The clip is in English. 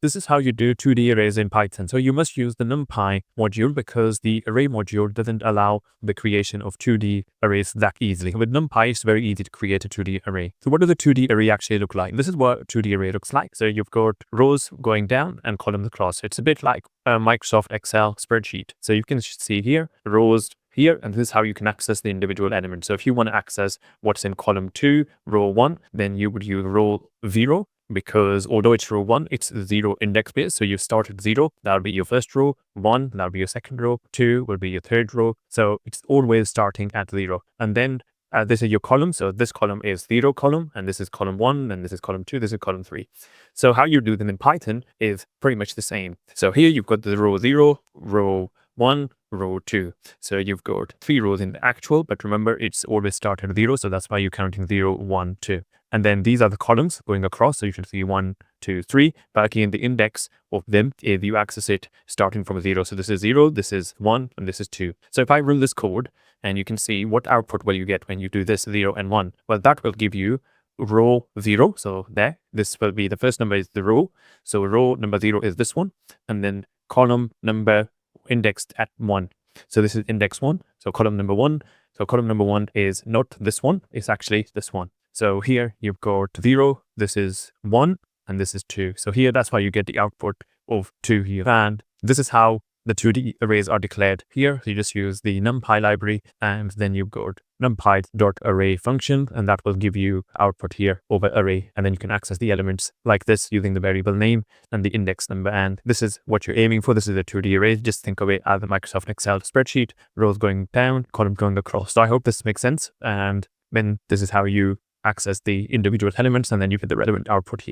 This is how you do 2D arrays in Python. So you must use the Numpy module because the array module doesn't allow the creation of 2D arrays that easily. With Numpy, it's very easy to create a 2D array. So what does a 2D array actually look like? This is what a 2D array looks like. So you've got rows going down and columns across. It's a bit like a Microsoft Excel spreadsheet. So you can see here, rows here, and this is how you can access the individual elements. So if you want to access what's in column 2, row 1, then you would use row 0, because although it's row 1, it's 0 index base. So you start at 0, that'll be your first row, 1, that'll be your second row, 2 will be your third row. So it's always starting at 0. And then this is your column. So this column is 0 column, and this is column 1, and this is column 2, this is column 3. So how you do them in Python is pretty much the same. So here you've got the row 0, row 1, row 2. So you've got 3 rows in the actual, but remember it's always start at 0. So that's why you're counting 0, 1, 2. And then these are the columns going across. So you should see 1, 2, 3. But again, the index of them, if you access it starting from 0. So this is 0, this is 1, and this is 2. So if I run this code, and you can see what output will you get when you do this 0 and 1. Well, that will give you row 0. So there, this will be the first number is the row. So row number 0 is this one. And then column number indexed at 1. So this is index 1. So column number 1. So column number 1 is not this one. It's actually this one. So here you've got 0, this is 1, and this is 2. So here, that's why you get the output of 2 here. And this is how the 2D arrays are declared here. So you just use the NumPy library, and then you've got numpy.array function, and that will give you output here over array. And then you can access the elements like this using the variable name and the index number. And this is what you're aiming for. This is a 2D array. Just think of it as a Microsoft Excel spreadsheet, rows going down, column going across. So I hope this makes sense. And then this is how you access the individual elements, and then you get the relevant output here.